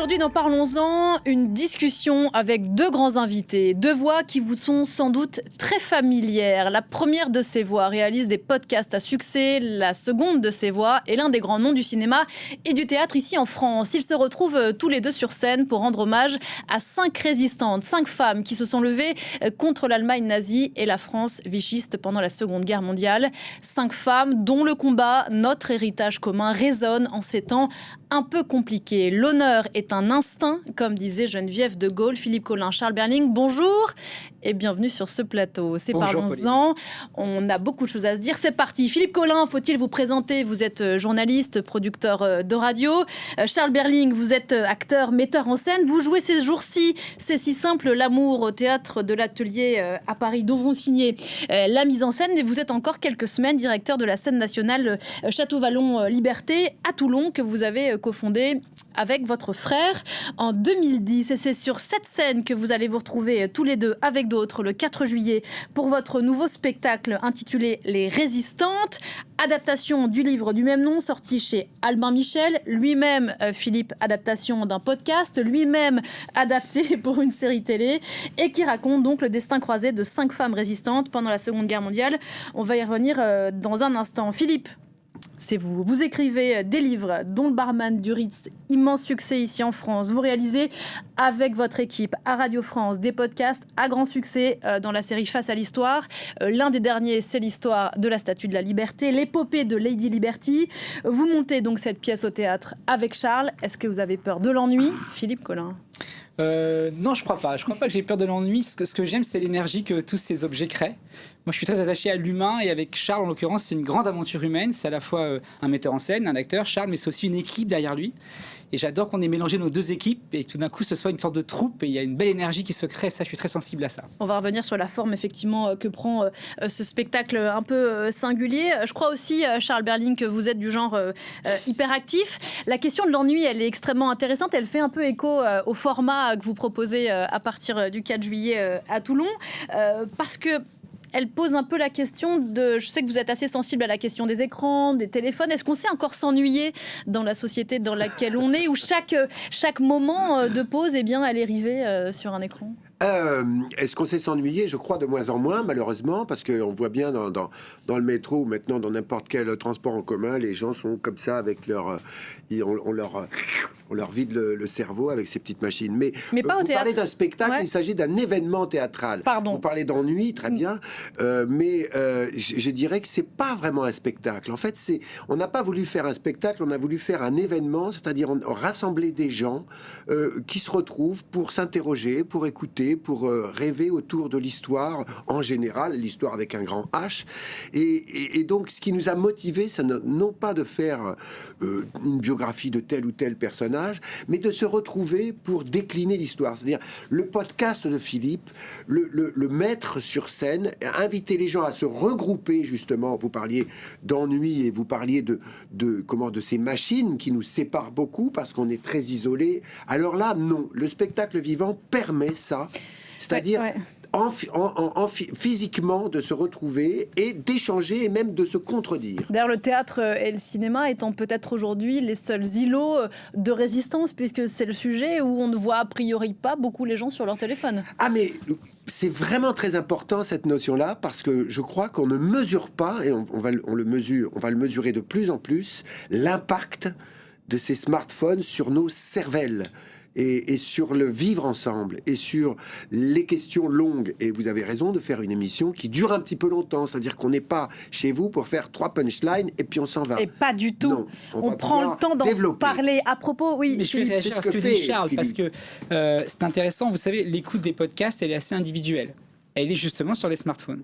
Aujourd'hui, dans Parlons-en, une discussion avec deux grands invités, deux voix qui vous sont sans doute très familières. La première de ces voix réalise des podcasts à succès, la seconde de ces voix est l'un des grands noms du cinéma et du théâtre ici en France. Ils se retrouvent tous les deux sur scène pour rendre hommage à 5 résistantes, 5 femmes qui se sont levées contre l'Allemagne nazie et la France vichiste pendant la Seconde Guerre mondiale. 5 femmes dont le combat, notre héritage commun, résonne en ces temps un peu compliqués. L'honneur est un instinct, comme disait Geneviève de Gaulle. Philippe Collin, Charles Berling, bonjour et bienvenue sur ce plateau. C'est Parlons-en. On a beaucoup de choses à se dire. C'est parti. Philippe Collin, faut-il vous présenter? Vous êtes journaliste, producteur de radio. Charles Berling, vous êtes acteur, metteur en scène. Vous jouez ces jours-ci, c'est si simple, L'amour au théâtre de l'Atelier à Paris, dont vous signez la mise en scène. Et vous êtes encore quelques semaines directeur de la scène nationale Château-Vallon-Liberté à Toulon, que vous avez cofondé avec votre frère en 2010. Et c'est sur cette scène que vous allez vous retrouver tous les deux avec d'autres le 4 juillet pour votre nouveau spectacle intitulé Les Résistantes, adaptation du livre du même nom sorti chez Albin Michel, lui-même Philippe, adaptation d'un podcast, lui-même adapté pour une série télé et qui raconte donc le destin croisé de 5 femmes résistantes pendant la Seconde Guerre mondiale. On va y revenir dans un instant. Philippe, c'est vous. Vous écrivez des livres, dont Le Barman du Ritz, immense succès ici en France. Vous réalisez avec votre équipe à Radio France des podcasts à grand succès dans la série Face à l'Histoire. L'un des derniers, c'est l'histoire de la Statue de la Liberté, l'épopée de Lady Liberty. Vous montez donc cette pièce au théâtre avec Charles. Est-ce que vous avez peur de l'ennui, Philippe Collin? Non, je crois pas. Je crois pas que j'ai peur de l'ennui. Ce que j'aime, c'est l'énergie que tous ces objets créent. Moi, je suis très attaché à l'humain et avec Charles, en l'occurrence, c'est une grande aventure humaine. C'est à la fois un metteur en scène, un acteur, Charles, mais c'est aussi une équipe derrière lui. Et j'adore qu'on ait mélangé nos deux équipes et que tout d'un coup, ce soit une sorte de troupe et il y a une belle énergie qui se crée. Ça, je suis très sensible à ça. On va revenir sur la forme, effectivement, que prend ce spectacle un peu singulier. Je crois aussi, Charles Berling, que vous êtes du genre hyperactif. La question de l'ennui, elle est extrêmement intéressante. Elle fait un peu écho au format que vous proposez à partir du 4 juillet à Toulon. Parce que elle pose un peu la question de... Je sais que vous êtes assez sensible à la question des écrans, des téléphones. Est-ce qu'on sait encore s'ennuyer dans la société dans laquelle on est, où chaque moment de pause, eh bien, elle est rivée sur un écran? Est-ce qu'on sait s'ennuyer? Je crois de moins en moins, malheureusement, parce qu'on voit bien dans le métro ou maintenant dans n'importe quel transport en commun, les gens sont comme ça avec on leur vide le cerveau avec ces petites machines. Mais pas au vous théâtre. Parlez d'un spectacle, Ouais. Il s'agit d'un événement théâtral. Pardon. Vous parlez d'ennui, très bien, mais je dirais que c'est pas vraiment un spectacle. En fait, on n'a pas voulu faire un spectacle, on a voulu faire un événement, c'est-à-dire rassembler des gens qui se retrouvent pour s'interroger, pour écouter, pour rêver autour de l'histoire en général, l'histoire avec un grand H. Et donc, ce qui nous a motivés, c'est non pas de faire une biographie de tel ou tel personnage, mais de se retrouver pour décliner l'histoire. C'est-à-dire le podcast de Philippe, le mettre sur scène, inviter les gens à se regrouper, justement. Vous parliez d'ennui et vous parliez de ces machines qui nous séparent beaucoup parce qu'on est très isolés. Alors là, non. Le spectacle vivant permet ça. C'est-à-dire... Ouais. Physiquement de se retrouver et d'échanger et même de se contredire. D'ailleurs, le théâtre et le cinéma étant peut-être aujourd'hui les seuls îlots de résistance, puisque c'est le sujet où on ne voit a priori pas beaucoup les gens sur leur téléphone. Ah mais c'est vraiment très important cette notion-là parce que je crois qu'on ne mesure pas et on va le mesurer de plus en plus l'impact de ces smartphones sur nos cervelles. Et sur le vivre ensemble et sur les questions longues. Et vous avez raison de faire une émission qui dure un petit peu longtemps, c'est-à-dire qu'on n'est pas chez vous pour faire 3 punchlines et puis on s'en va. Et pas du tout. Non, on prend le temps d'en parler. À propos, oui. Mais je vais réagir à ce que dit Charles, parce que c'est intéressant. Vous savez, l'écoute des podcasts, elle est assez individuelle. Elle est justement sur les smartphones.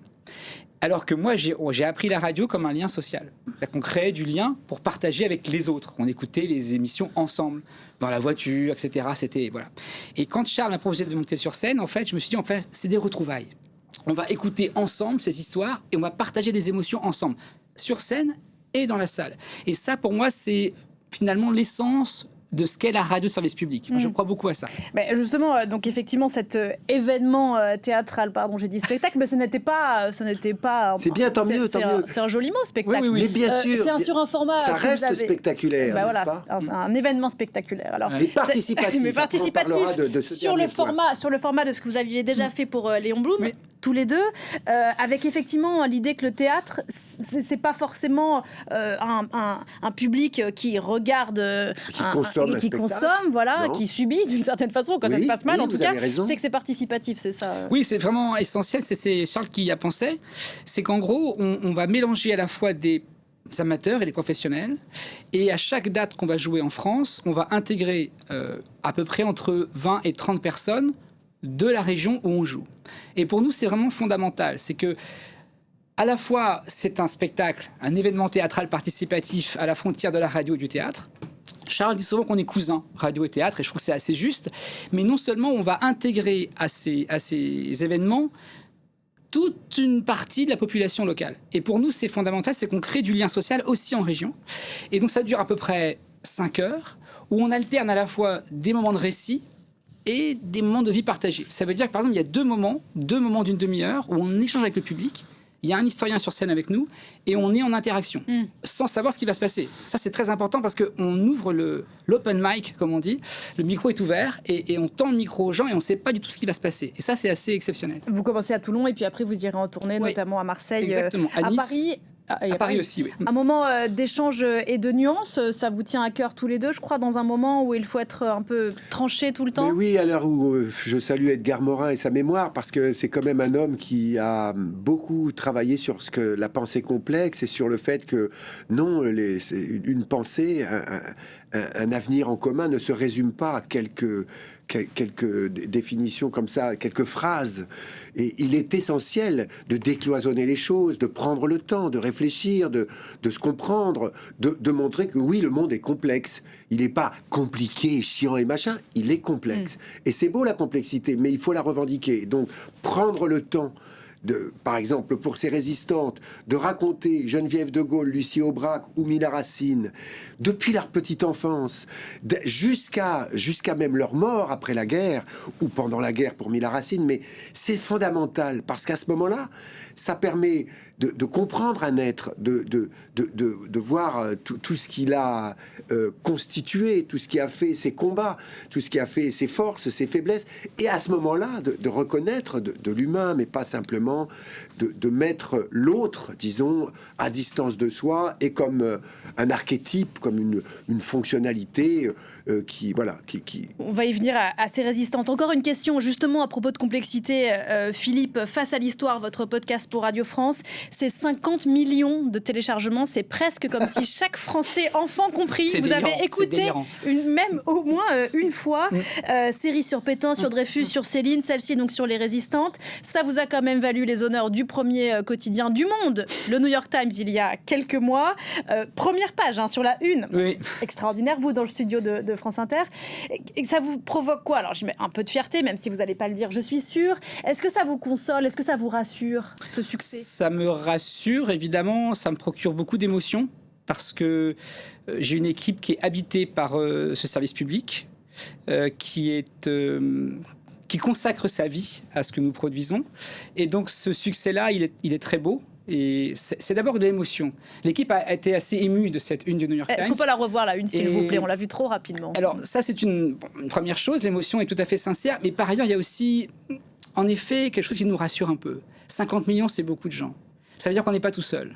Alors que moi, j'ai appris la radio comme un lien social. C'est-à-dire qu'on créait du lien pour partager avec les autres. On écoutait les émissions ensemble, dans la voiture, etc. C'était, voilà. Et quand Charles m'a proposé de monter sur scène, en fait, je me suis dit, en fait, c'est des retrouvailles. On va écouter ensemble ces histoires et on va partager des émotions ensemble, sur scène et dans la salle. Et ça, pour moi, c'est finalement l'essence de ce qu'est la radio service public. Je crois beaucoup à ça. Mais justement, donc effectivement, cet événement théâtral, pardon, j'ai dit spectacle, mais ce n'était pas. C'est bien, tant mieux, tant mieux. C'est un joli mot, spectacle. Mais bien sûr. C'est sur un format. Ça reste spectaculaire. Voilà, pas un événement spectaculaire. Alors, mais participatif. Mais participatif de sur le format de ce que vous aviez déjà fait pour Léon Blum. Oui. Tous les deux, avec effectivement l'idée que le théâtre, c'est pas forcément un public qui regarde, qui consomme, voilà, qui subit d'une certaine façon quand ça se passe mal. En tout cas, c'est que c'est participatif, c'est ça. Oui, c'est vraiment essentiel. C'est Charles qui y a pensé. C'est qu'en gros, on va mélanger à la fois des amateurs et des professionnels. Et à chaque date qu'on va jouer en France, on va intégrer à peu près entre 20 et 30 personnes de la région où on joue. Et pour nous, c'est vraiment fondamental. C'est que, à la fois, c'est un spectacle, un événement théâtral participatif à la frontière de la radio et du théâtre. Charles dit souvent qu'on est cousins, radio et théâtre, et je trouve que c'est assez juste. Mais non seulement on va intégrer à ces événements toute une partie de la population locale. Et pour nous, c'est fondamental, c'est qu'on crée du lien social aussi en région. Et donc ça dure à peu près 5 heures, où on alterne à la fois des moments de récit et des moments de vie partagée. Ça veut dire que, par exemple, il y a deux moments d'une demi-heure où on échange avec le public. Il y a un historien sur scène avec nous et on est en interaction, sans savoir ce qui va se passer. Ça, c'est très important parce qu'on ouvre l'open mic, comme on dit. Le micro est ouvert et on tend le micro aux gens et on ne sait pas du tout ce qui va se passer. Et ça, c'est assez exceptionnel. Vous commencez à Toulon et puis après, vous irez en tournée, notamment à Marseille, exactement. À Nice, Paris. À Paris aussi, oui. Un moment d'échange et de nuances, ça vous tient à cœur tous les deux, je crois, dans un moment où il faut être un peu tranché tout le temps. Mais oui, à l'heure où je salue Edgar Morin et sa mémoire, parce que c'est quand même un homme qui a beaucoup travaillé sur ce que la pensée complexe et sur le fait que non, une pensée, un avenir en commun ne se résume pas à quelques définitions comme ça, quelques phrases. Et il est essentiel de décloisonner les choses, de prendre le temps, de réfléchir, de se comprendre, de montrer que oui, le monde est complexe. Il n'est pas compliqué, chiant et machin, il est complexe. Et c'est beau la complexité, mais il faut la revendiquer. Donc, prendre le temps par exemple, pour ces résistantes, de raconter Geneviève de Gaulle, Lucie Aubrac ou Mila Racine, depuis leur petite enfance, jusqu'à même leur mort après la guerre, ou pendant la guerre pour Mila Racine, mais c'est fondamental, parce qu'à ce moment-là, ça permet de comprendre un être, de voir tout ce qu'il a constitué, tout ce qui a fait ses combats, tout ce qui a fait ses forces, ses faiblesses, et à ce moment-là, de reconnaître de l'humain, mais pas simplement de mettre l'autre, disons, à distance de soi, et comme un archétype, comme une fonctionnalité qui... On va y venir à ces résistantes. Encore une question, justement, à propos de complexité. Philippe, Face à l'histoire, votre podcast pour Radio France, c'est 50 millions de téléchargements. C'est presque comme si chaque Français, enfant compris, vous avez écouté même au moins une fois. Série sur Pétain, sur Dreyfus, sur Céline, celle-ci donc sur les résistantes. Ça vous a quand même valu les honneurs du premier quotidien du monde, le New York Times, il y a quelques mois. Première page, sur la une. Oui. Extraordinaire, vous dans le studio de France Inter. Et ça vous provoque quoi? Alors, je mets un peu de fierté, même si vous n'allez pas le dire, je suis sûre. Est-ce que ça vous console? Est-ce que ça vous rassure, ce succès? Ça me rassure, évidemment. Ça me procure beaucoup d'émotions parce que j'ai une équipe qui est habitée par ce service public, qui consacre sa vie à ce que nous produisons. Et donc, ce succès-là, il est très beau. Et c'est d'abord de l'émotion. L'équipe a été assez émue de cette une du New York Times. Est-ce qu'on peut la revoir, la une, s'il vous plaît? On l'a vue trop rapidement. Alors, ça, c'est une première chose. L'émotion est tout à fait sincère. Mais par ailleurs, il y a aussi, en effet, quelque chose qui nous rassure un peu. 50 millions, c'est beaucoup de gens. Ça veut dire qu'on n'est pas tout seul.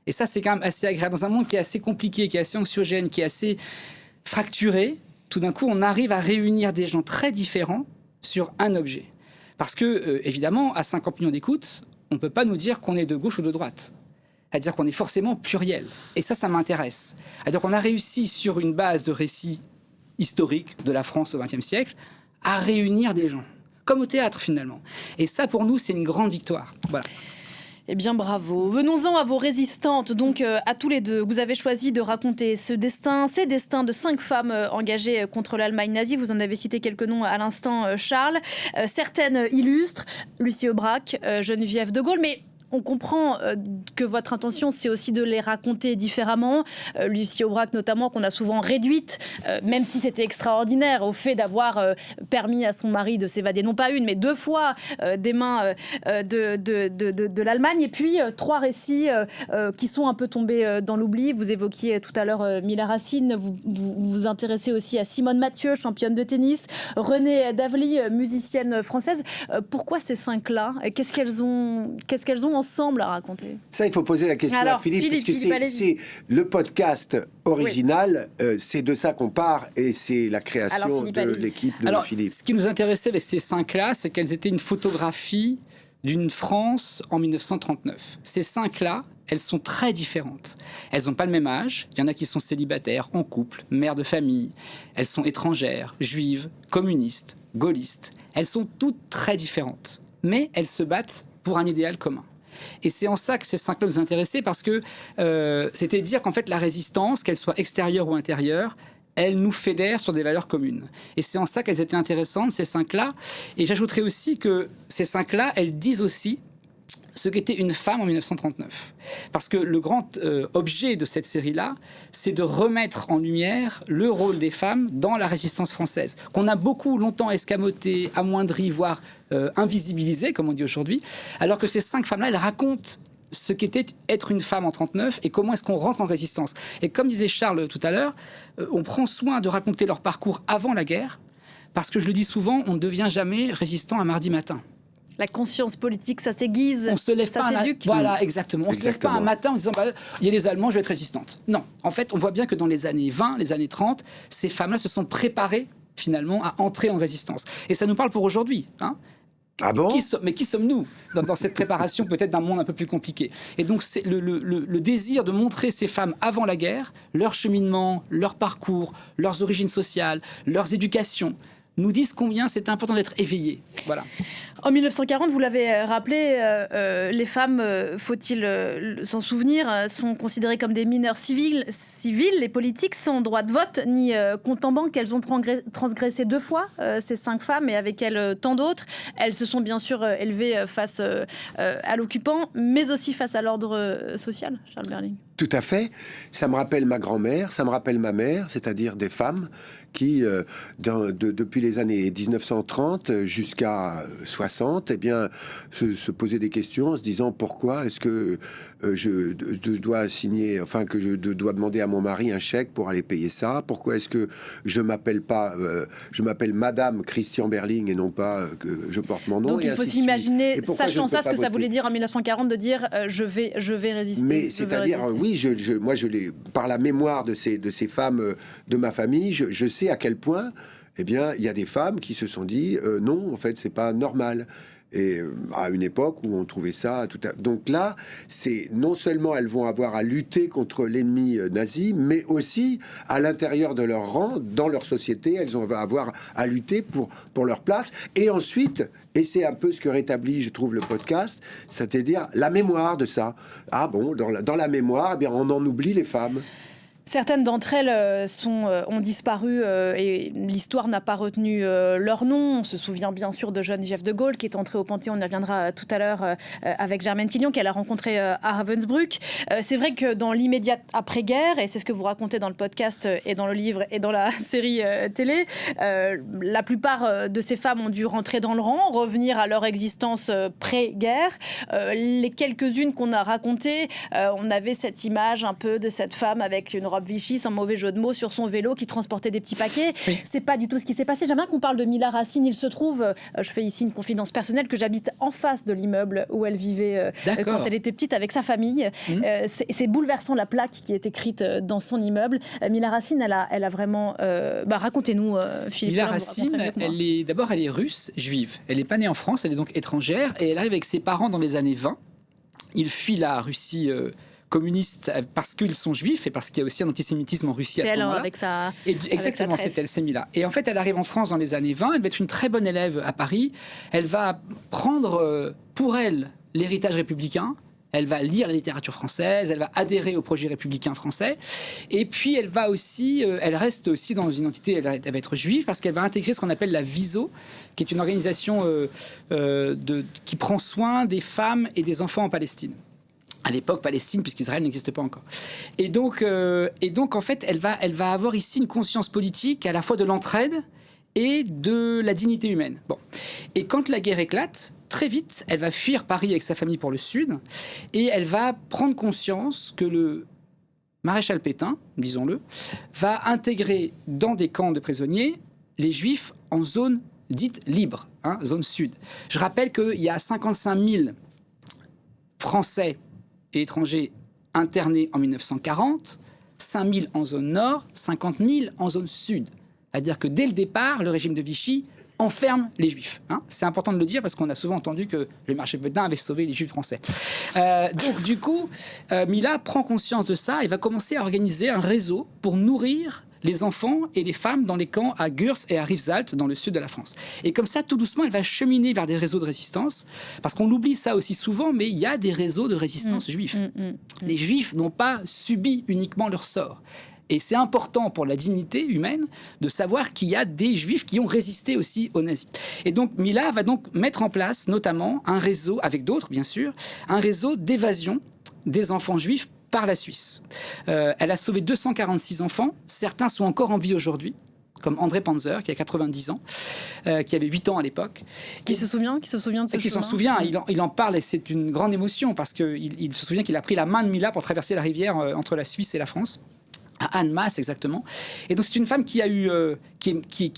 Et ça, c'est quand même assez agréable. Dans un monde qui est assez compliqué, qui est assez anxiogène, qui est assez fracturé, tout d'un coup, on arrive à réunir des gens très différents sur un objet. Parce que, évidemment, à 50 millions d'écoutes, on ne peut pas nous dire qu'on est de gauche ou de droite. C'est-à-dire qu'on est forcément pluriel. Et ça m'intéresse. C'est-à-dire qu'on a réussi, sur une base de récits historiques de la France au XXe siècle, à réunir des gens. Comme au théâtre, finalement. Et ça, pour nous, c'est une grande victoire. Voilà. Eh bien, bravo. Venons-en à vos résistantes, donc à tous les deux. Vous avez choisi de raconter ces destins de 5 femmes engagées contre l'Allemagne nazie. Vous en avez cité quelques noms à l'instant, Charles. Certaines illustres, Lucie Aubrac, Geneviève de Gaulle, mais on comprend que votre intention, c'est aussi de les raconter différemment. Lucie Aubrac, notamment, qu'on a souvent réduite, même si c'était extraordinaire, au fait d'avoir permis à son mari de s'évader, non pas une, mais 2 fois des mains de l'Allemagne. Et puis, 3 récits qui sont un peu tombés dans l'oubli. Vous évoquiez tout à l'heure Mila Racine, vous vous intéressez aussi à Simone Mathieu, championne de tennis, Renée Davely, musicienne française. Pourquoi ces 5-là ? Qu'est-ce qu'elles ont ensemble à raconter ? Ça, il faut poser la question à Philippe, puisque c'est le podcast original, c'est de ça qu'on part, et c'est la création de l'équipe de Philippe. Ce qui nous intéressait avec ces 5-là, c'est qu'elles étaient une photographie d'une France en 1939. Ces 5-là, elles sont très différentes. Elles n'ont pas le même âge. Il y en a qui sont célibataires, en couple, mères de famille. Elles sont étrangères, juives, communistes, gaullistes. Elles sont toutes très différentes. Mais elles se battent pour un idéal commun. Et c'est en ça que ces 5-là nous intéressaient, parce que c'était dire qu'en fait, la résistance, qu'elle soit extérieure ou intérieure, elle nous fédère sur des valeurs communes. Et c'est en ça qu'elles étaient intéressantes, ces 5-là. Et j'ajouterais aussi que ces 5-là, elles disent aussi ce qu'était une femme en 1939. Parce que le grand objet de cette série-là, c'est de remettre en lumière le rôle des femmes dans la résistance française, qu'on a beaucoup longtemps escamoté, amoindri, voire invisibilisé, comme on dit aujourd'hui, alors que ces 5 femmes-là, elles racontent ce qu'était être une femme en 39 et comment est-ce qu'on rentre en résistance. Et comme disait Charles tout à l'heure, on prend soin de raconter leur parcours avant la guerre, parce que je le dis souvent, on ne devient jamais résistant un mardi matin. La conscience politique, ça s'aiguise, on se lève ça s'éduque. Voilà, exactement. On ne se lève pas un matin en disant il y a les Allemands, je vais être résistante. Non, en fait, on voit bien que dans les années 20, les années 30, ces femmes-là se sont préparées finalement à entrer en résistance. Et ça nous parle pour aujourd'hui, hein. Ah bon ? Mais qui sommes-nous dans cette préparation peut-être d'un monde un peu plus compliqué ? Et donc c'est le désir de montrer ces femmes avant la guerre, leur cheminement, leur parcours, leurs origines sociales, leurs éducations, nous disent combien c'est important d'être éveillé. Voilà. En 1940, vous l'avez rappelé, les femmes, faut-il s'en souvenir, sont considérées comme des mineurs civils et politiques sans droit de vote ni compte en banque. Elles ont transgressé 2 fois, ces 5 femmes, et avec elles tant d'autres. Elles se sont bien sûr élevées face à l'occupant, mais aussi face à l'ordre social, Charles Berling. Tout à fait. Ça me rappelle ma grand-mère, ça me rappelle ma mère, c'est-à-dire des femmes qui, depuis les années 1930 jusqu'à 60, eh bien, se posaient des questions en se disant pourquoi est-ce que je dois signer, enfin que je dois demander à mon mari un chèque pour aller payer ça. Pourquoi est-ce que je m'appelle Madame Christian Berling et non pas que je porte mon nom. Donc il faut s'imaginer, sachant ça, ce que ça voulait dire en 1940 de dire je vais résister. Mais c'est-à-dire oui, moi je l'ai par la mémoire de ces femmes de ma famille, je sais à quel point eh bien il y a des femmes qui se sont dit non, en fait c'est pas normal. Et à une époque où on trouvait ça donc là, c'est non seulement elles vont avoir à lutter contre l'ennemi nazi, mais aussi à l'intérieur de leur rang, dans leur société, elles vont avoir à lutter pour leur place. Et ensuite, et c'est un peu ce que rétablit, je trouve, le podcast, c'est-à-dire la mémoire de ça. Ah bon, dans la mémoire, eh bien, on en oublie les femmes. Certaines d'entre elles ont disparu et l'histoire n'a pas retenu leur nom. On se souvient bien sûr de Geneviève de Gaulle qui est entrée au Panthéon, on y reviendra tout à l'heure, avec Germaine Tillion qu'elle a rencontrée à Ravensbrück. C'est vrai que dans l'immédiat après-guerre, et c'est ce que vous racontez dans le podcast et dans le livre et dans la série télé, la plupart de ces femmes ont dû rentrer dans le rang, revenir à leur existence pré-guerre. Les quelques-unes qu'on a racontées, on avait cette image un peu de cette femme avec une robe Vichy, sans mauvais jeu de mots, sur son vélo qui transportait des petits paquets. Oui. C'est pas du tout ce qui s'est passé. J'aime bien qu'on parle de Mila Racine. Il se trouve, je fais ici une confidence personnelle, que j'habite en face de l'immeuble où elle vivait quand elle était petite avec sa famille. C'est bouleversant la plaque qui est écrite dans son immeuble. Mila Racine, elle a vraiment... racontez-nous, Philippe. Mila Racine, elle est russe, juive. Elle n'est pas née en France, elle est donc étrangère et elle arrive avec ses parents dans les années 20. Ils fuient la Russie... communistes parce qu'ils sont juifs et parce qu'il y a aussi un antisémitisme en Russie à ce moment-là. Avec sa, exactement, c'est elle, c'est Mila. Et en fait, elle arrive en France dans les années 20, elle va être une très bonne élève à Paris, elle va prendre pour elle l'héritage républicain, elle va lire la littérature française, elle va adhérer au projet républicain français, et puis elle va aussi, elle reste aussi dans une identité, elle va être juive, parce qu'elle va intégrer ce qu'on appelle la VISO, qui est une organisation qui prend soin des femmes et des enfants en Palestine. À l'époque, Palestine, puisqu'Israël n'existe pas encore. Et donc, en fait, elle va avoir ici une conscience politique à la fois de l'entraide et de la dignité humaine. Bon. Et quand la guerre éclate, très vite, elle va fuir Paris avec sa famille pour le sud, et elle va prendre conscience que le maréchal Pétain, disons-le, va intégrer dans des camps de prisonniers les Juifs en zone dite libre, zone sud. Je rappelle qu'il y a 55 000 Français et étrangers internés en 1940, 5 000 en zone nord, 50 000 en zone sud. C'est-à-dire que dès le départ, le régime de Vichy enferme les Juifs. C'est important de le dire parce qu'on a souvent entendu que le maréchal Pétain avait sauvé les Juifs français. Donc du coup, Mila prend conscience de ça et va commencer à organiser un réseau pour nourrir les enfants et les femmes dans les camps à Gurs et à Rivesaltes, dans le sud de la France. Et comme ça, tout doucement, elle va cheminer vers des réseaux de résistance, parce qu'on oublie ça aussi souvent, mais il y a des réseaux de résistance juifs. Les Juifs n'ont pas subi uniquement leur sort. Et c'est important pour la dignité humaine de savoir qu'il y a des Juifs qui ont résisté aussi aux nazis. Et donc Mila va donc mettre en place notamment un réseau, avec d'autres bien sûr, un réseau d'évasion des enfants juifs par la Suisse. Elle a sauvé 246 enfants, certains sont encore en vie aujourd'hui, comme André Panzer, qui a 90 ans, qui avait 8 ans à l'époque. Qui se souvient de ce chemin ? Qui s'en souvient, il en parle et c'est une grande émotion, parce qu'il se souvient qu'il a pris la main de Mila pour traverser la rivière entre la Suisse et la France. À Annemasse, exactement. Et donc, c'est une femme qui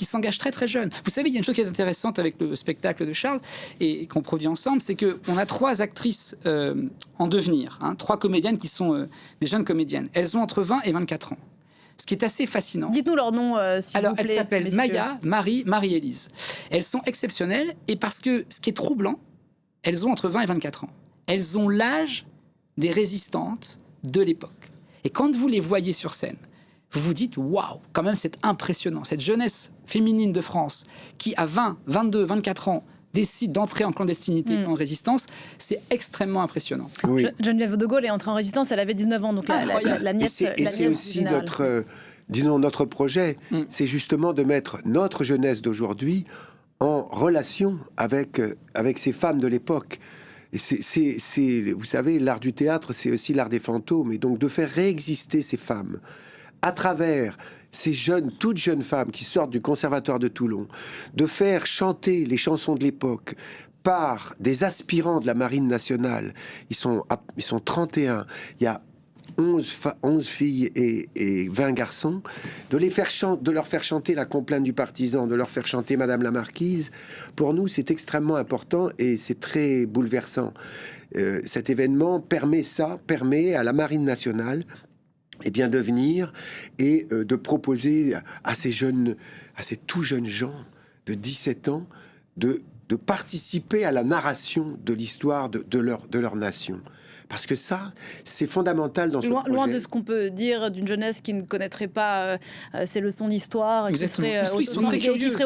s'engage très, très jeune. Vous savez, il y a une chose qui est intéressante avec le spectacle de Charles et qu'on produit ensemble, c'est qu'on a 3 actrices en devenir, 3 comédiennes qui sont des jeunes comédiennes. Elles ont entre 20 et 24 ans. Ce qui est assez fascinant. Dites-nous leur nom, s'il vous plaît. Alors, elles s'appellent Maya, Marie, Marie-Élise. Elles sont exceptionnelles et parce que ce qui est troublant, elles ont entre 20 et 24 ans. Elles ont l'âge des résistantes de l'époque. Et quand vous les voyez sur scène, vous vous dites « Waouh, quand même, c'est impressionnant. Cette jeunesse féminine de France qui, à 20, 22, 24 ans, décide d'entrer en clandestinité en résistance, c'est extrêmement impressionnant. » Oui. Geneviève de Gaulle est entrée en résistance, elle avait 19 ans, donc la nièce. Et c'est aussi notre projet, c'est justement de mettre notre jeunesse d'aujourd'hui en relation avec ces femmes de l'époque. Et vous savez, l'art du théâtre, c'est aussi l'art des fantômes. Et donc, de faire réexister ces femmes à travers ces toutes jeunes femmes qui sortent du Conservatoire de Toulon, de faire chanter les chansons de l'époque par des aspirants de la Marine nationale. Ils sont 31. Il y a 11 filles et 20 garçons, de leur faire chanter la complainte du partisan, de leur faire chanter Madame la Marquise, pour nous c'est extrêmement important et c'est très bouleversant. Cet événement permet à la Marine nationale de venir et de proposer à ces tout jeunes gens de 17 ans de participer à la narration de l'histoire de leur nation. Parce que ça, c'est fondamental dans ce projet. Loin de ce qu'on peut dire d'une jeunesse qui ne connaîtrait pas ces leçons d'histoire, qui serait autocentrée.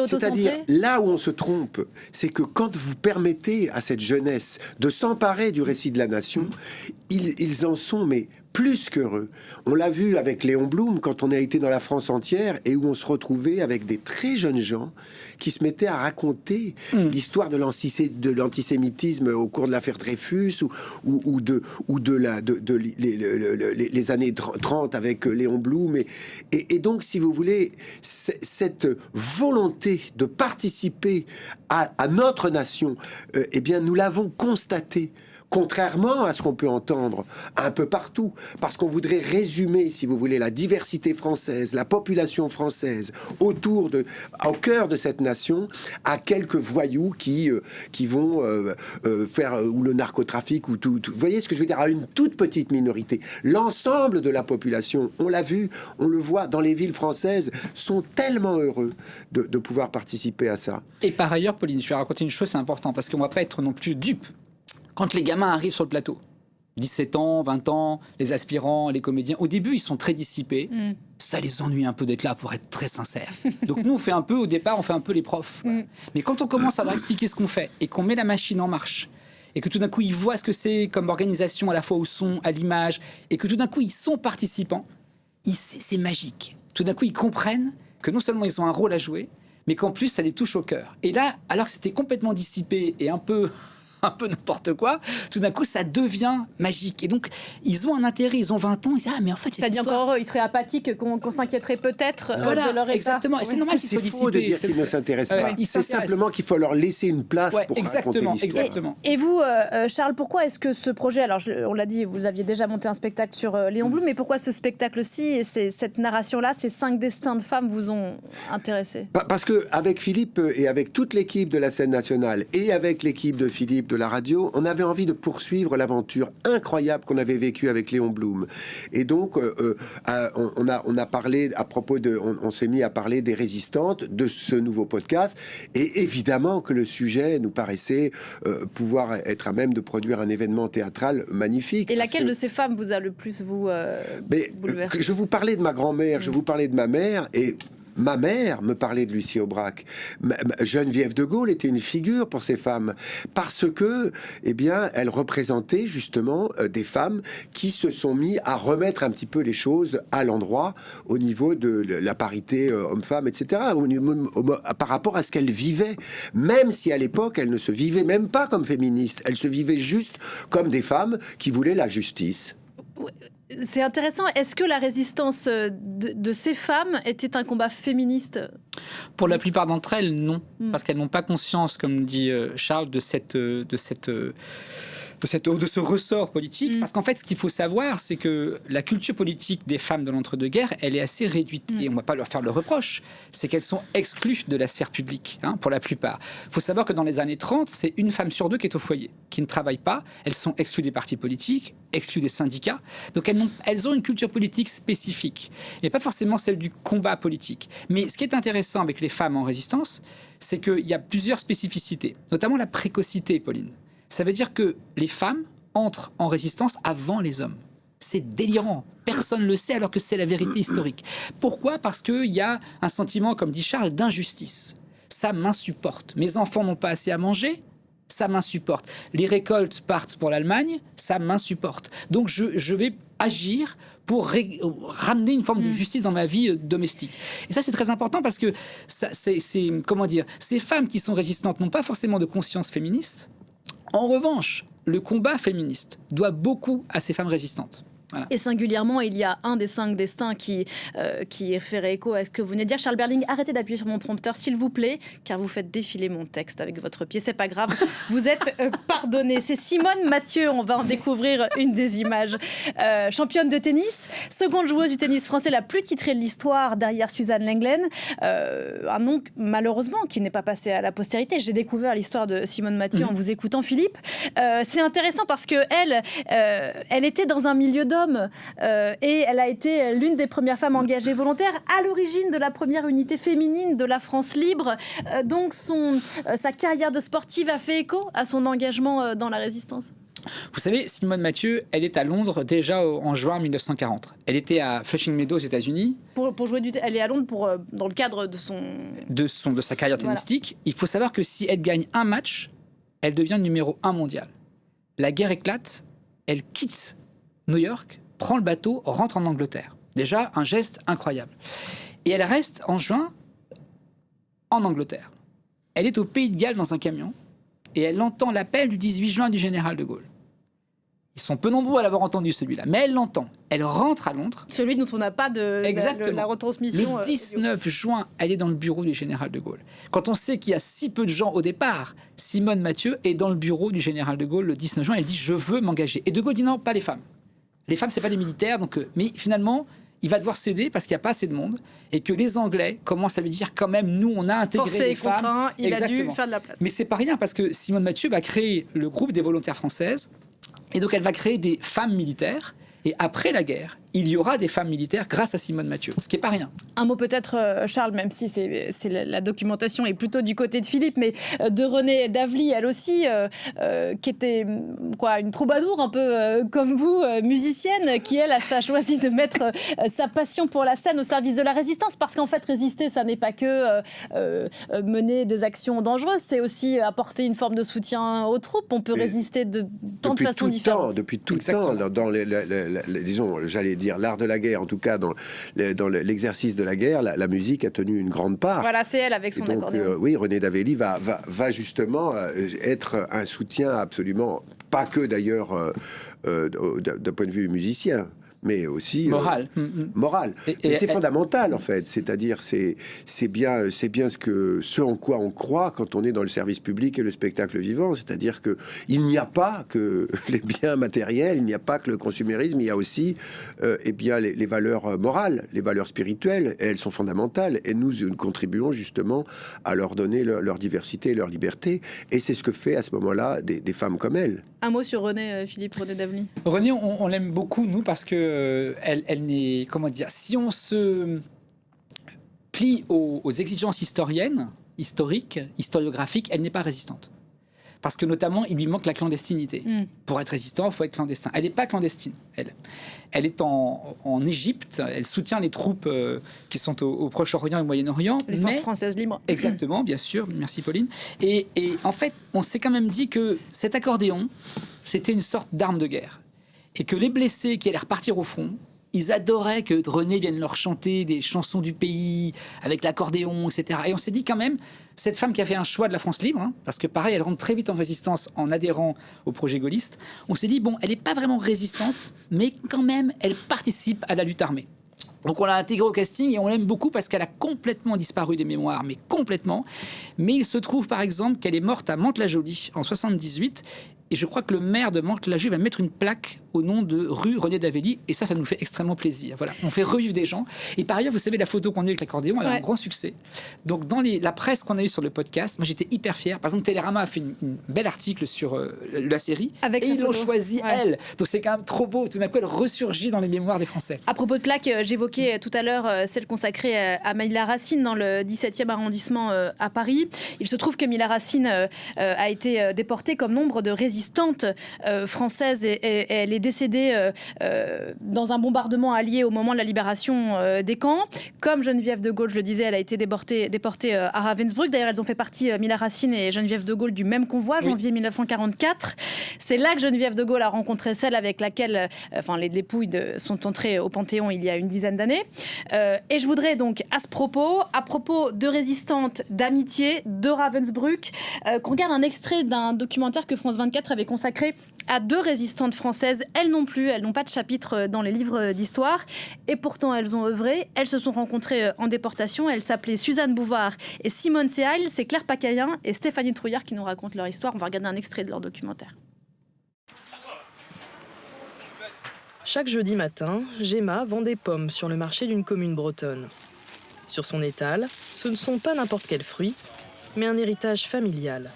C'est-à-dire, là où on se trompe, c'est que quand vous permettez à cette jeunesse de s'emparer du récit de la nation, ils en sont plus qu'heureux. On l'a vu avec Léon Blum quand on a été dans la France entière et où on se retrouvait avec des très jeunes gens qui se mettaient à raconter l'histoire de l'antisémitisme au cours de l'affaire Dreyfus ou les années 30 avec Léon Blum. Et donc, si vous voulez, cette volonté de participer à notre nation, nous l'avons constatée. Contrairement à ce qu'on peut entendre un peu partout, parce qu'on voudrait résumer, si vous voulez, la diversité française, la population française, au cœur de cette nation, à quelques voyous qui vont faire ou le narcotrafic ou tout. Vous voyez ce que je veux dire, à une toute petite minorité. L'ensemble de la population, on l'a vu, on le voit dans les villes françaises, sont tellement heureux de pouvoir participer à ça. Et par ailleurs, Pauline, je vais raconter une chose, c'est important, parce qu'on ne va pas être non plus dupes. Quand les gamins arrivent sur le plateau, 17 ans, 20 ans, les aspirants, les comédiens, au début, ils sont très dissipés. Ça les ennuie un peu d'être là, pour être très sincère. Donc nous, au départ, on fait un peu les profs. Mais quand on commence à leur expliquer ce qu'on fait et qu'on met la machine en marche et que tout d'un coup ils voient ce que c'est comme organisation à la fois au son, à l'image, et que tout d'un coup ils sont participants, c'est magique. Tout d'un coup ils comprennent que non seulement ils ont un rôle à jouer, mais qu'en plus ça les touche au cœur. Et là, alors que c'était complètement dissipé et un peu n'importe quoi, tout d'un coup ça devient magique. Et donc ils ont un intérêt, ils ont 20 ans, ils disent mais en fait c'est-à-dire encore ils seraient apathiques, qu'on s'inquiéterait peut-être de leur état. Exactement. Et c'est normal qu'ils soient dissipés. C'est faux de dire qu'ils ne s'intéressent pas. C'est simplement qu'il faut leur laisser une place pour raconter l'histoire. Exactement. Et vous, Charles, pourquoi est-ce que ce projet, alors on l'a dit, vous aviez déjà monté un spectacle sur Léon Blum, mais pourquoi ce spectacle-ci et cette narration-là, ces 5 destins de femmes vous ont intéressé? Parce qu'avec Philippe et avec toute l'équipe de la scène nationale et avec l'équipe de Philippe de la radio, on avait envie de poursuivre l'aventure incroyable qu'on avait vécue avec Léon Blum. Et donc, on a parlé à propos on s'est mis à parler des résistantes, de ce nouveau podcast. Et évidemment que le sujet nous paraissait pouvoir être à même de produire un événement théâtral magnifique. Et laquelle de ces femmes vous a le plus bouleversé? Je vous parlais de ma grand-mère, je vous parlais de ma mère, et ma mère me parlait de Lucie Aubrac. Geneviève de Gaulle était une figure pour ces femmes parce que, eh bien, elle représentait justement des femmes qui se sont mis à remettre un petit peu les choses à l'endroit au niveau de la parité homme-femme, etc. Par rapport à ce qu'elles vivaient, même si à l'époque elles ne se vivaient même pas comme féministes, elles se vivaient juste comme des femmes qui voulaient la justice. C'est intéressant. Est-ce que la résistance de ces femmes était un combat féministe? Pour la plupart d'entre elles, non. Parce qu'elles n'ont pas conscience, comme dit Charles, de ce ressort politique. Parce qu'en fait, ce qu'il faut savoir, c'est que la culture politique des femmes de l'entre-deux-guerres, elle est assez réduite. Et on ne va pas leur faire le reproche. C'est qu'elles sont exclues de la sphère publique, pour la plupart. Il faut savoir que dans les années 30, c'est une femme sur 2 qui est au foyer, qui ne travaille pas. Elles sont exclues des partis politiques, exclues des syndicats. Donc elles ont une culture politique spécifique. Et pas forcément celle du combat politique. Mais ce qui est intéressant avec les femmes en résistance, c'est qu'il y a plusieurs spécificités. Notamment la précocité, Pauline. Ça veut dire que les femmes entrent en résistance avant les hommes. C'est délirant. Personne ne le sait alors que c'est la vérité historique. Pourquoi ? Parce qu'il y a un sentiment, comme dit Charles, d'injustice. Ça m'insupporte. Mes enfants n'ont pas assez à manger, ça m'insupporte. Les récoltes partent pour l'Allemagne, ça m'insupporte. Donc je vais agir pour ramener une forme de justice dans ma vie domestique. Et ça, c'est très important parce que ces femmes qui sont résistantes n'ont pas forcément de conscience féministe. En revanche, le combat féministe doit beaucoup à ces femmes résistantes. Voilà. Et singulièrement, il y a un des 5 destins qui fait écho à ce que vous venez de dire. Charles Berling, arrêtez d'appuyer sur mon prompteur, s'il vous plaît, car vous faites défiler mon texte avec votre pied. C'est pas grave, vous êtes pardonné. C'est Simone Mathieu, on va en découvrir une des images. Championne de tennis, seconde joueuse du tennis français la plus titrée de l'histoire derrière Suzanne Lenglen. Un nom, malheureusement, qui n'est pas passé à la postérité. J'ai découvert l'histoire de Simone Mathieu en vous écoutant, Philippe. C'est intéressant parce qu'elle était dans un milieu d'hommes. Et elle a été l'une des premières femmes engagées volontaires à l'origine de la première unité féminine de la France libre. Donc sa carrière de sportive a fait écho à son engagement dans la résistance. Vous savez, Simone Mathieu, elle est à Londres déjà en juin 1940. Elle était à Flushing Meadows aux États-Unis. Pour jouer elle est à Londres dans le cadre de sa carrière tennistique. Voilà. Il faut savoir que si elle gagne un match, elle devient numéro 1 mondial. La guerre éclate, elle quitte New York, prend le bateau, rentre en Angleterre. Déjà, un geste incroyable. Et elle reste en juin en Angleterre. Elle est au Pays de Galles dans un camion et elle entend l'appel du 18 juin du général de Gaulle. Ils sont peu nombreux à l'avoir entendu, celui-là, mais elle l'entend. Elle rentre à Londres. Celui dont on n'a pas de la retransmission. Le 19 juin, elle est dans le bureau du général de Gaulle. Quand on sait qu'il y a si peu de gens au départ, Simone Mathieu est dans le bureau du général de Gaulle le 19 juin. Elle dit « Je veux m'engager ». Et de Gaulle dit « Non, pas les femmes. Les femmes, c'est pas des militaires. » Mais finalement, il va devoir céder parce qu'il n'y a pas assez de monde et que les Anglais commencent à lui dire quand même, nous, on a intégré les femmes. Contraint, il a dû faire de la place. Mais c'est pas rien parce que Simone Mathieu va créer le groupe des volontaires françaises et donc elle va créer des femmes militaires et après la guerre, il y aura des femmes militaires grâce à Simone Mathieu, ce qui n'est pas rien. Un mot peut-être, Charles, même si la documentation est plutôt du côté de Philippe, mais de Renée Davely, elle aussi, qui était une troubadour un peu comme vous, musicienne, qui elle a choisi de mettre sa passion pour la scène au service de la résistance, parce qu'en fait résister, ça n'est pas que mener des actions dangereuses, c'est aussi apporter une forme de soutien aux troupes. On peut résister de tant de façons différentes. Depuis tout le temps, dans disons, j'allais dire l'art de la guerre, en tout cas dans l'exercice de la guerre, la musique a tenu une grande part. Voilà, c'est elle avec son accordéon. Oui, Renée Davely va justement être un soutien absolument, pas que d'ailleurs d'un point de vue musicien, mais aussi moral. Et c'est fondamental en fait. C'est-à-dire, c'est bien ce en quoi on croit quand on est dans le service public et le spectacle vivant. C'est-à-dire que il n'y a pas que les biens matériels, il n'y a pas que le consumérisme, il y a aussi les valeurs morales, les valeurs spirituelles. Et elles sont fondamentales. Et nous contribuons justement à leur donner leur diversité et leur liberté. Et c'est ce que fait à ce moment-là des femmes comme elle. Un mot sur Renée, Philippe, Renée Davely. Renée, on l'aime beaucoup, nous, parce que elle n'est, comment dire, si on se plie aux exigences historiographiques, elle n'est pas résistante. Parce que notamment, il lui manque la clandestinité. Pour être résistant, il faut être clandestin. Elle n'est pas clandestine. Elle est en Égypte. Elle soutient les troupes qui sont au Proche-Orient et au Moyen-Orient. Les forces françaises libres. Exactement, bien sûr. Merci Pauline. Et en fait, on s'est quand même dit que cet accordéon, c'était une sorte d'arme de guerre. Et que les blessés qui allaient repartir au front, ils adoraient que Renée vienne leur chanter des chansons du pays, avec l'accordéon, etc. Et on s'est dit quand même, cette femme qui a fait un choix de la France libre, parce que pareil, elle rentre très vite en résistance en adhérant au projet gaulliste, on s'est dit, bon, elle n'est pas vraiment résistante, mais quand même, elle participe à la lutte armée. Donc on l'a intégrée au casting et on l'aime beaucoup parce qu'elle a complètement disparu des mémoires, mais complètement. Mais il se trouve par exemple qu'elle est morte à Mantes-la-Jolie en 78. Et je crois que le maire de Mantes-la-Jolie va mettre une plaque au nom de rue Renée Davely. Et ça nous fait extrêmement plaisir. Voilà, on fait revivre des gens. Et par ailleurs, vous savez, la photo qu'on a eue avec l'accordéon, elle a un grand succès. Donc dans la presse qu'on a eue sur le podcast, moi j'étais hyper fier. Par exemple, Télérama a fait une bel article sur la série. Avec et ils l'ont choisi, elle. Donc c'est quand même trop beau. Tout d'un coup, elle ressurgit dans les mémoires des Français. À propos de plaques, j'évoquais tout à l'heure celle consacrée à Mila Racine dans le 17e arrondissement à Paris. Il se trouve que Mila Racine a été déportée comme nombre de résistantes françaises et elle est décédée dans un bombardement allié au moment de la libération des camps. Comme Geneviève de Gaulle, je le disais, elle a été déportée à Ravensbrück. D'ailleurs, elles ont fait partie, Mila Racine et Geneviève de Gaulle, du même convoi, janvier 1944. C'est là que Geneviève de Gaulle a rencontré celle avec laquelle les dépouilles sont entrées au Panthéon il y a une dizaine d'années. Et je voudrais donc, à propos de résistantes, d'amitié, de Ravensbrück, qu'on regarde un extrait d'un documentaire que France 24 avait consacré à deux résistantes françaises. Elles non plus, elles n'ont pas de chapitre dans les livres d'histoire. Et pourtant, elles ont œuvré. Elles se sont rencontrées en déportation. Elles s'appelaient Suzanne Bouvard et Simone Seail. C'est Claire Pacayen et Stéphanie Trouillard qui nous racontent leur histoire. On va regarder un extrait de leur documentaire. Chaque jeudi matin, Gemma vend des pommes sur le marché d'une commune bretonne. Sur son étal, ce ne sont pas n'importe quels fruits, mais un héritage familial.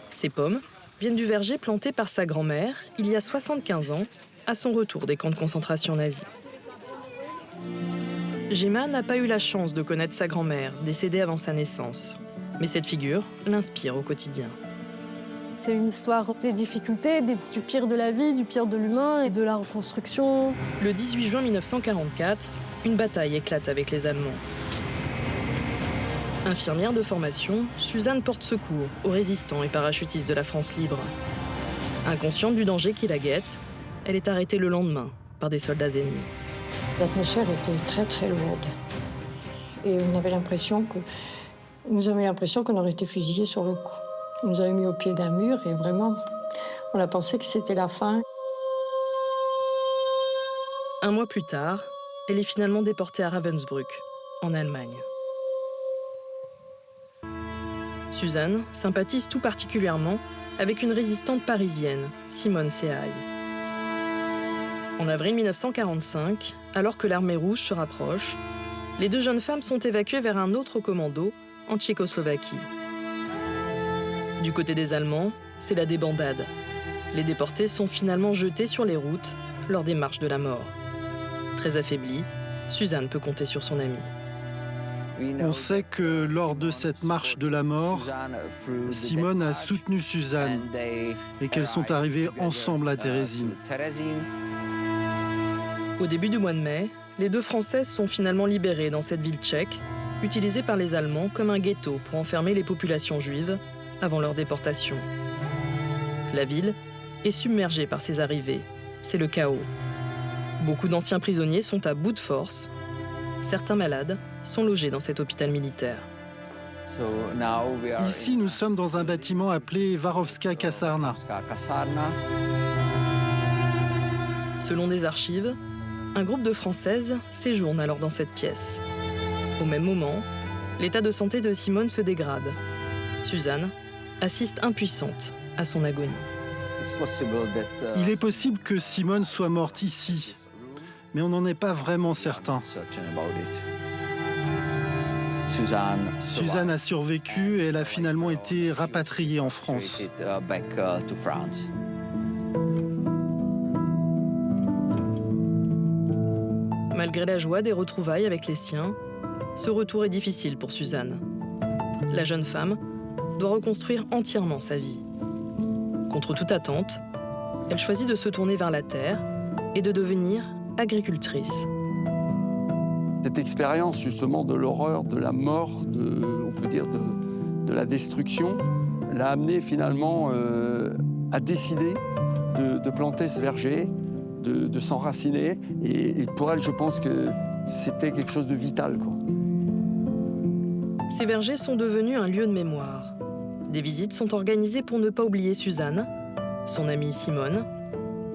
Ces pommes viennent du verger planté par sa grand-mère il y a 75 ans, à son retour des camps de concentration nazis. Gemma n'a pas eu la chance de connaître sa grand-mère, décédée avant sa naissance. Mais cette figure l'inspire au quotidien. C'est une histoire des difficultés, du pire de la vie, du pire de l'humain et de la reconstruction. Le 18 juin 1944, une bataille éclate avec les Allemands. Infirmière de formation, Suzanne porte secours aux résistants et parachutistes de la France libre. Inconsciente du danger qui la guette, elle est arrêtée le lendemain par des soldats ennemis. L'atmosphère était très très lourde. Et nous avions l'impression qu'on aurait été fusillés sur le coup. On nous avait mis au pied d'un mur et vraiment, on a pensé que c'était la fin. Un mois plus tard, elle est finalement déportée à Ravensbrück, en Allemagne. Suzanne sympathise tout particulièrement avec une résistante parisienne, Simone Seail. En avril 1945, alors que l'armée rouge se rapproche, les deux jeunes femmes sont évacuées vers un autre commando en Tchécoslovaquie. Du côté des Allemands, c'est la débandade. Les déportés sont finalement jetés sur les routes lors des marches de la mort. Très affaiblie, Suzanne peut compter sur son amie. On sait que lors de cette marche de la mort, Simone a soutenu Suzanne et qu'elles sont arrivées ensemble à Terezín. Au début du mois de mai, les 2 Françaises sont finalement libérées dans cette ville tchèque, utilisée par les Allemands comme un ghetto pour enfermer les populations juives avant leur déportation. La ville est submergée par ces arrivées. C'est le chaos. Beaucoup d'anciens prisonniers sont à bout de force. Certains malades sont logés dans cet hôpital militaire. Ici, nous sommes dans un bâtiment appelé Varovská kasárna. Selon des archives, un groupe de Françaises séjourne alors dans cette pièce. Au même moment, l'état de santé de Simone se dégrade. Suzanne assiste impuissante à son agonie. Il est possible que Simone soit morte ici, mais on n'en est pas vraiment certain. Suzanne a survécu et elle a finalement été rapatriée en France. Malgré la joie des retrouvailles avec les siens, ce retour est difficile pour Suzanne. La jeune femme doit reconstruire entièrement sa vie. Contre toute attente, elle choisit de se tourner vers la terre et de devenir agricultrice. Cette expérience justement de l'horreur, de la mort, on peut dire de la destruction, l'a amenée finalement à décider de planter ce verger, de s'enraciner. Et pour elle, je pense que c'était quelque chose de vital, quoi. Ces vergers sont devenus un lieu de mémoire. Des visites sont organisées pour ne pas oublier Suzanne, son amie Simone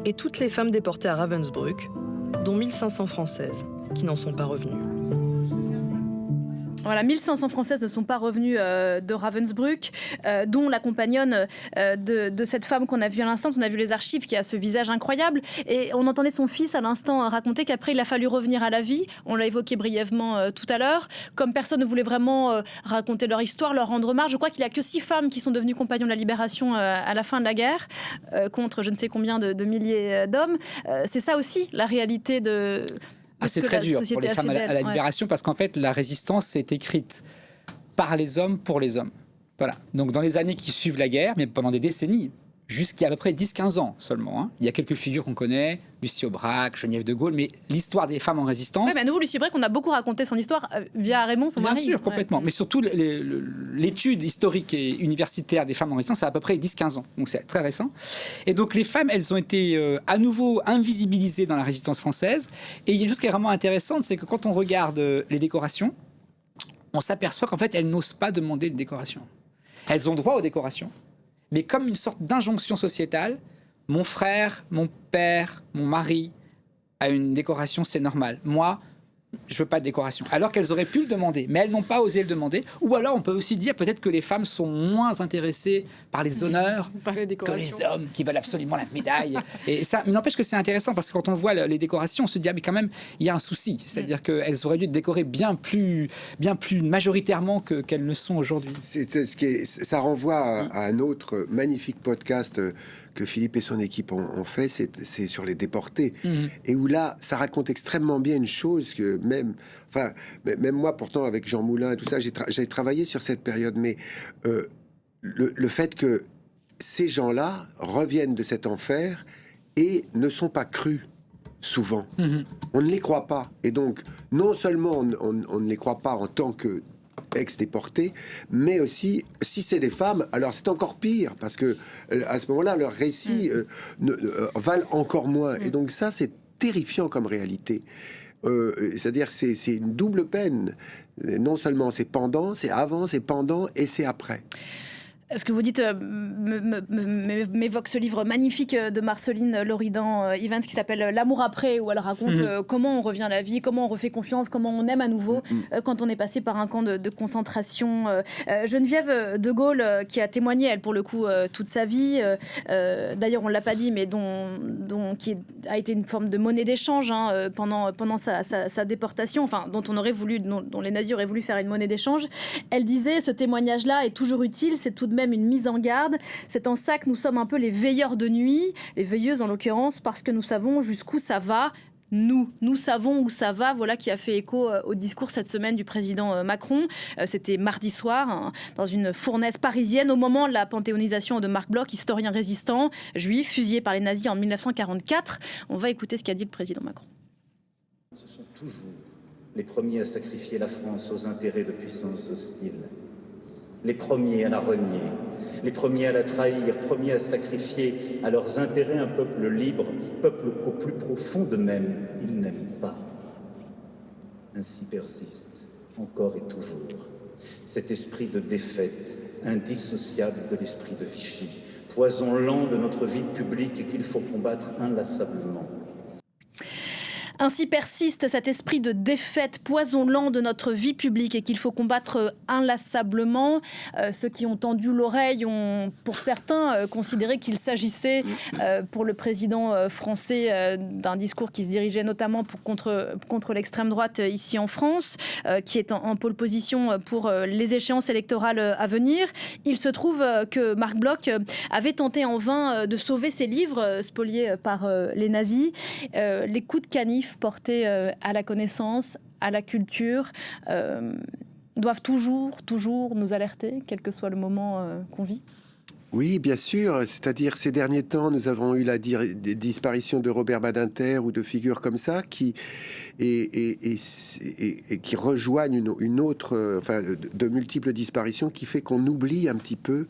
et toutes les femmes déportées à Ravensbrück, dont 1500 Françaises qui n'en sont pas revenues. Voilà, 1500 Françaises ne sont pas revenues de Ravensbrück, dont la compagnonne de cette femme qu'on a vue à l'instant. On a vu les archives, qui a ce visage incroyable. Et on entendait son fils à l'instant raconter qu'après, il a fallu revenir à la vie. On l'a évoqué brièvement tout à l'heure. Comme personne ne voulait vraiment raconter leur histoire, leur rendre hommage, je crois qu'il n'y a que 6 femmes qui sont devenues compagnons de la libération à la fin de la guerre, contre je ne sais combien de milliers d'hommes. C'est ça aussi, la réalité de... C'est très dur pour les femmes à la libération, parce qu'en fait, la résistance est écrite par les hommes pour les hommes. Voilà. Donc, dans les années qui suivent la guerre, mais pendant des décennies, jusqu'à à peu près 10-15 ans seulement, hein. Il y a quelques figures qu'on connaît, Lucie Aubrac, Geneviève de Gaulle, mais l'histoire des femmes en résistance... Oui, mais à nouveau, Lucie Aubrac, on a beaucoup raconté son histoire via Raymond, son mari. Bien sûr, complètement. Mais surtout, l'étude historique et universitaire des femmes en résistance, c'est à peu près 10-15 ans. Donc, c'est très récent. Et donc, les femmes, elles ont été à nouveau invisibilisées dans la résistance française. Et il y a une chose qui est vraiment intéressante, c'est que quand on regarde les décorations, on s'aperçoit qu'en fait, elles n'osent pas demander de décoration. Elles ont droit aux décorations. Mais comme une sorte d'injonction sociétale, mon frère, mon père, mon mari a une décoration, c'est normal. Moi, je veux pas de décoration. Alors qu'elles auraient pu le demander, mais elles n'ont pas osé le demander. Ou alors, on peut aussi dire peut-être que les femmes sont moins intéressées par les honneurs que les hommes qui veulent absolument la médaille. Et ça, mais n'empêche que c'est intéressant, parce que quand on voit les décorations, on se dit, ah, mais quand même, il y a un souci. C'est-à-dire qu'elles auraient dû être décorées bien plus majoritairement qu'elles ne sont aujourd'hui. Ça renvoie à un autre magnifique podcast que Philippe et son équipe ont fait, c'est sur les déportés. Et où là, ça raconte extrêmement bien une chose que même moi, pourtant, avec Jean Moulin et tout ça, j'ai travaillé sur cette période, mais le fait que ces gens-là reviennent de cet enfer et ne sont pas crus, souvent. On ne les croit pas. Et donc, non seulement on ne les croit pas en tant que ex-déportés, mais aussi, si c'est des femmes, alors c'est encore pire, parce que à ce moment-là, leurs récits valent encore moins. Et donc ça, c'est terrifiant comme réalité. C'est-à-dire, c'est une double peine. Non seulement c'est pendant, c'est avant, c'est pendant et c'est après. Ce que vous dites m'évoque ce livre magnifique de Marceline Loridan-Ivens qui s'appelle L'amour après, où elle raconte comment on revient à la vie, comment on refait confiance, comment on aime à nouveau quand on est passé par un camp de concentration. Geneviève de Gaulle, qui a témoigné, elle, pour le coup, toute sa vie, d'ailleurs on ne l'a pas dit, mais qui a été une forme de monnaie d'échange pendant sa déportation, enfin, dont les nazis auraient voulu faire une monnaie d'échange. Elle disait, ce témoignage-là est toujours utile, c'est tout de même une mise en garde. C'est en ça que nous sommes un peu les veilleurs de nuit, les veilleuses en l'occurrence, parce que nous savons jusqu'où ça va. Nous savons où ça va, voilà qui a fait écho au discours cette semaine du président Macron. C'était mardi soir, hein, dans une fournaise parisienne, au moment de la panthéonisation de Marc Bloch, historien résistant, juif, fusillé par les nazis en 1944. On va écouter ce qu'a dit le président Macron. Ce sont toujours les premiers à sacrifier la France aux intérêts de puissances hostiles, les premiers à la renier, les premiers à la trahir, premiers à sacrifier à leurs intérêts un peuple libre, peuple qu'au plus profond d'eux-mêmes, ils n'aiment pas. Ainsi persiste, encore et toujours, cet esprit de défaite, indissociable de l'esprit de Vichy, poison lent de notre vie publique et qu'il faut combattre inlassablement. Ainsi persiste cet esprit de défaite, poison lent de notre vie publique et qu'il faut combattre inlassablement. Ceux qui ont tendu l'oreille ont, pour certains, considéré qu'il s'agissait pour le président français d'un discours qui se dirigeait notamment contre l'extrême droite ici en France, qui est en pole position pour les échéances électorales à venir. Il se trouve que Marc Bloch avait tenté en vain de sauver ses livres spoliés par les nazis. Les coups de canif portés à la connaissance, à la culture, doivent toujours nous alerter, quel que soit le moment qu'on vit. Oui, bien sûr. C'est-à-dire, ces derniers temps, nous avons eu la disparition de Robert Badinter ou de figures comme ça qui rejoignent une autre, enfin, de multiples disparitions qui fait qu'on oublie un petit peu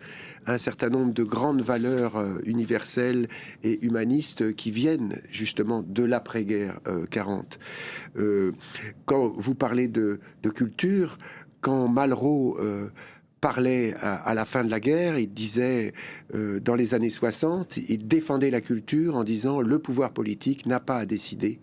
un certain nombre de grandes valeurs universelles et humanistes qui viennent justement de l'après-guerre 40. Quand vous parlez de culture, quand Malraux parlait à la fin de la guerre, il disait, dans les années 60, il défendait la culture en disant le pouvoir politique n'a pas à décider.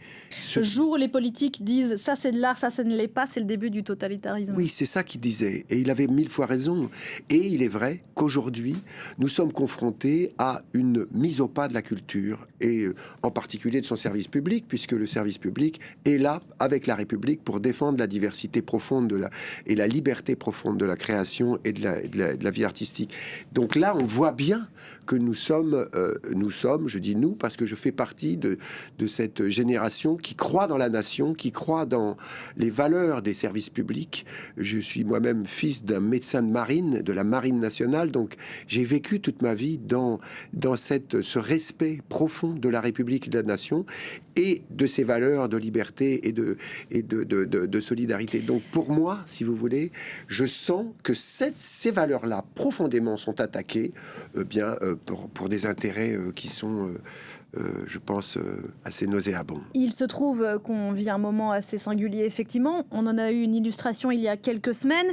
Le jour où les politiques disent ça c'est de l'art, ça ne l'est pas, c'est le début du totalitarisme. Oui, c'est ça qu'il disait. Et il avait 1000 fois raison. Et il est vrai qu'aujourd'hui, nous sommes confrontés à une mise au pas de la culture, et en particulier de son service public, puisque le service public est là, avec la République, pour défendre la diversité profonde et la liberté profonde de la création et de la vie artistique. Donc là, on voit bien que nous sommes, je dis nous, parce que je fais partie de cette génération qui croit dans la nation, qui croit dans les valeurs des services publics. Je suis moi-même fils d'un médecin de marine, de la marine nationale, donc j'ai vécu toute ma vie dans ce respect profond de la République et de la nation, et de ses valeurs de liberté et de solidarité. Donc pour moi, si vous voulez, je sens que ces valeurs-là profondément sont attaquées pour des intérêts qui sont je pense, assez nauséabond. Il se trouve qu'on vit un moment assez singulier, effectivement. On en a eu une illustration il y a quelques semaines.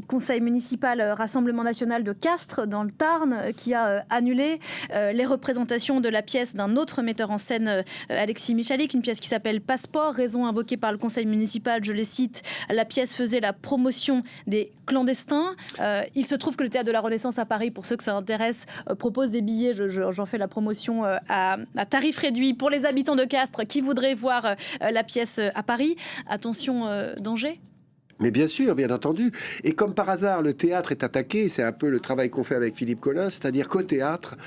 Conseil municipal, Rassemblement national de Castres, dans le Tarn, qui a annulé les représentations de la pièce d'un autre metteur en scène, Alexis Michalik, une pièce qui s'appelle Passeport. Raison invoquée par le conseil municipal, je les cite, la pièce faisait la promotion des clandestins. Il se trouve que le Théâtre de la Renaissance à Paris, pour ceux que ça intéresse, propose des billets, j'en fais la promotion, à tarif réduit pour les habitants de Castres qui voudraient voir la pièce à Paris. Attention, danger. Mais bien sûr, bien entendu. Et comme par hasard, le théâtre est attaqué. C'est un peu le travail qu'on fait avec Philippe Collin, c'est-à-dire qu'au théâtre,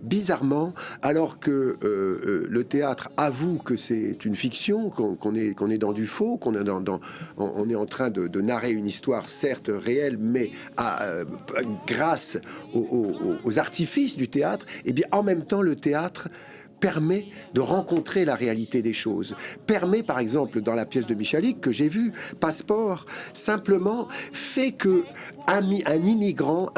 bizarrement, alors que le théâtre avoue que c'est une fiction, qu'on est dans du faux, on est en train de narrer une histoire certes réelle, mais grâce aux artifices du théâtre, et bien en même temps le théâtre permet de rencontrer la réalité des choses. Permet, par exemple, dans la pièce de Michalik que j'ai vue, Passeport, simplement fait que un migrant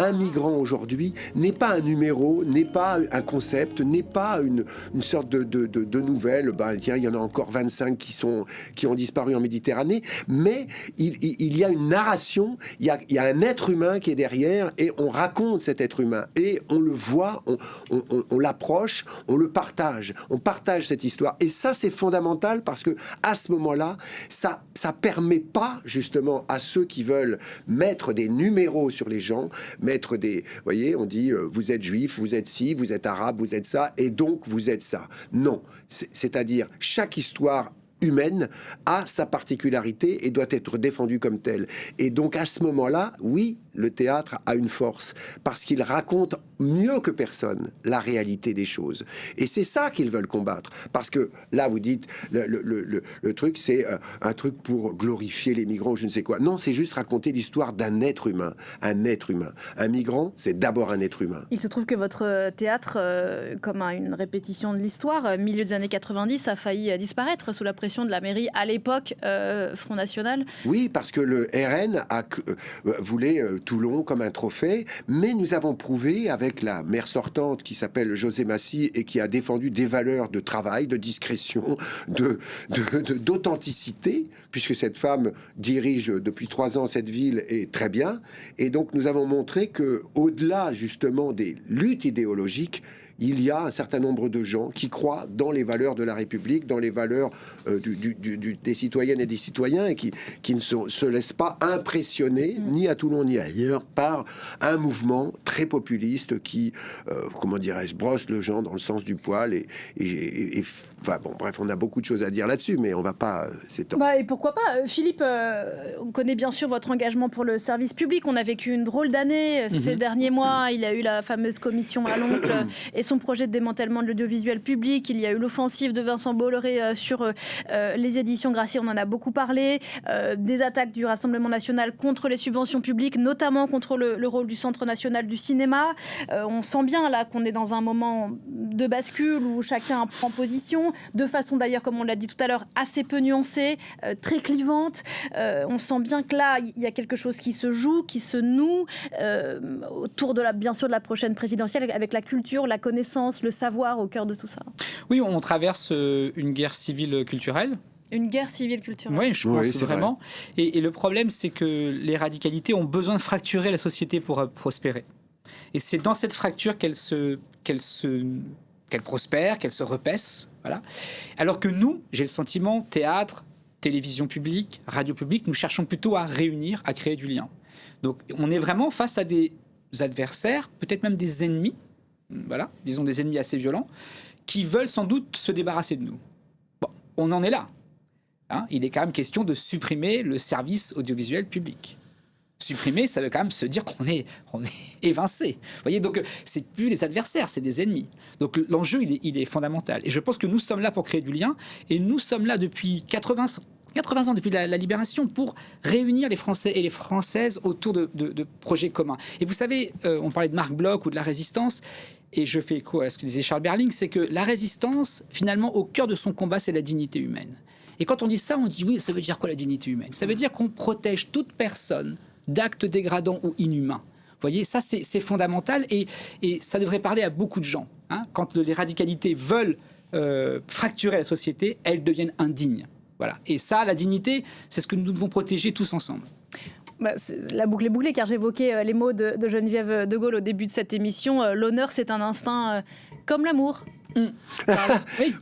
aujourd'hui n'est pas un numéro, n'est pas un concept, n'est pas une sorte de nouvelle. Tiens, il y en a encore 25 qui ont disparu en Méditerranée, mais il y a une narration, il y a un être humain qui est derrière, et on raconte cet être humain, et on le voit, on l'approche, on le partage. On partage cette histoire, et ça c'est fondamental, parce que à ce moment-là, ça permet pas justement à ceux qui veulent mettre des numéros sur les gens, mettre des, vous voyez, on dit vous êtes juif, vous êtes ci, vous êtes arabe, vous êtes ça, et donc vous êtes ça. Non, c'est-à-dire chaque histoire humaine a sa particularité et doit être défendue comme telle. Et donc à ce moment-là, oui, le théâtre a une force parce qu'il raconte mieux que personne la réalité des choses. Et c'est ça qu'ils veulent combattre. Parce que là, vous dites, le truc, c'est un truc pour glorifier les migrants, je ne sais quoi. Non, c'est juste raconter l'histoire d'un être humain. Un être humain. Un migrant, c'est d'abord un être humain. Il se trouve que votre théâtre, comme une répétition de l'histoire, milieu des années 90, a failli disparaître sous la pression de la mairie à l'époque, Front National. Oui, parce que le RN voulait Toulon comme un trophée, mais nous avons prouvé avec la maire sortante qui s'appelle José Massy et qui a défendu des valeurs de travail, de discrétion, d'authenticité, puisque cette femme dirige depuis 3 ans cette ville et très bien. Et donc nous avons montré que, au-delà justement des luttes idéologiques, il y a un certain nombre de gens qui croient dans les valeurs de la République, dans les valeurs des citoyennes et des citoyens, et qui ne se laissent pas impressionner, ni à Toulon ni ailleurs, par un mouvement très populiste qui, comment dirais-je, brosse le gens dans le sens du poil. Enfin bon, bref, on a beaucoup de choses à dire là-dessus, mais on va pas s'étendre. Et pourquoi pas, Philippe, on connaît bien sûr votre engagement pour le service public. On a vécu une drôle d'année ces derniers mois. Il y a eu la fameuse commission à l'oncle et son projet de démantèlement de l'audiovisuel public. Il y a eu l'offensive de Vincent Bolloré sur les éditions Grassi, on en a beaucoup parlé. Des attaques du Rassemblement national contre les subventions publiques, notamment contre le rôle du Centre national du cinéma. On sent bien là qu'on est dans un moment de bascule où chacun prend position, de façon d'ailleurs, comme on l'a dit tout à l'heure, assez peu nuancée, très clivante. On sent bien que là, il y a quelque chose qui se joue, qui se noue autour bien sûr de la prochaine présidentielle, avec la culture, la connaissance, le savoir au cœur de tout ça. Oui, on traverse une guerre civile culturelle. Une guerre civile culturelle. Oui, je pense vraiment. Et le problème, c'est que les radicalités ont besoin de fracturer la société pour prospérer. Et c'est dans cette fracture qu'elle prospère, qu'elle se repaisse. Voilà. Alors que nous, j'ai le sentiment, théâtre, télévision publique, radio publique, nous cherchons plutôt à réunir, à créer du lien. Donc on est vraiment face à des adversaires, peut-être même des ennemis, voilà, disons des ennemis assez violents, qui veulent sans doute se débarrasser de nous. Bon, on en est là. Hein, il est quand même question de supprimer le service audiovisuel public. Supprimer, ça veut quand même se dire qu'on est évincé. Vous voyez, donc c'est plus les adversaires, c'est des ennemis. Donc l'enjeu, il est fondamental. Et je pense que nous sommes là pour créer du lien, et nous sommes là depuis 80 ans, depuis la Libération, pour réunir les Français et les Françaises autour de projets communs. Et vous savez, on parlait de Marc Bloch ou de la résistance, et je fais écho à ce que disait Charles Berling, c'est que la résistance, finalement, au cœur de son combat, c'est la dignité humaine. Et quand on dit ça, on dit oui, ça veut dire quoi la dignité humaine ? Ça veut dire qu'on protège toute personne d'actes dégradants ou inhumains. Vous voyez, ça c'est fondamental, et ça devrait parler à beaucoup de gens. Hein. Quand les radicalités veulent fracturer la société, elles deviennent indignes. Voilà. Et ça, la dignité, c'est ce que nous devons protéger tous ensemble. La boucle est bouclée, car j'évoquais les mots de Geneviève de Gaulle au début de cette émission. L'honneur, c'est un instinct comme l'amour.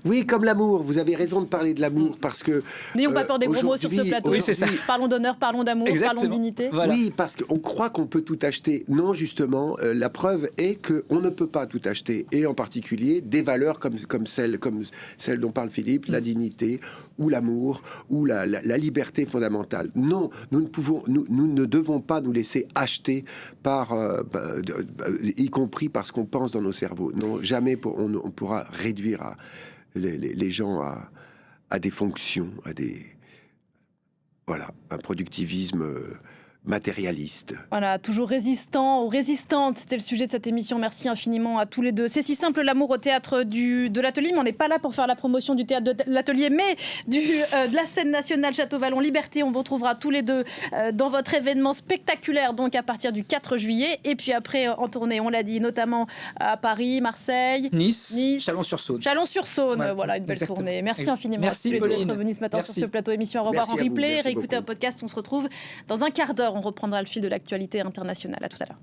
Oui, comme l'amour. Vous avez raison de parler de l'amour, parce que... N'ayons pas peur des gros mots sur ce plateau. Oui, c'est ça. Parlons d'honneur, parlons d'amour, parlons de dignité. Voilà. Oui, parce qu'on croit qu'on peut tout acheter. Non, justement, la preuve est qu'on ne peut pas tout acheter. Et en particulier, des valeurs comme celle dont parle Philippe, la dignité, ou l'amour, ou la liberté fondamentale. Non, nous ne devons pas nous laisser acheter y compris parce qu'on pense dans nos cerveaux. Non, jamais on pourra réduire les gens à des fonctions, un productivisme matérialiste. Voilà, toujours résistant ou résistante, c'était le sujet de cette émission. Merci infiniment à tous les deux. C'est si simple, l'amour au théâtre de l'Atelier, mais on n'est pas là pour faire la promotion du théâtre de l'Atelier, mais de la scène nationale Château-Vallon Liberté. On vous retrouvera tous les deux dans votre événement spectaculaire, donc à partir du 4 juillet, et puis après en tournée, on l'a dit, notamment à Paris, Marseille, Nice. Chalon-sur-Saône. Chalon-sur-Saône, Ouais, voilà, une belle exactement. tournée. Merci infiniment. Merci, Pauline, d'être venue ce matin sur ce plateau émission. Au revoir en replay, réécoutez un podcast. On se retrouve dans un quart d'heure. On reprendra le fil de l'actualité internationale. À tout à l'heure.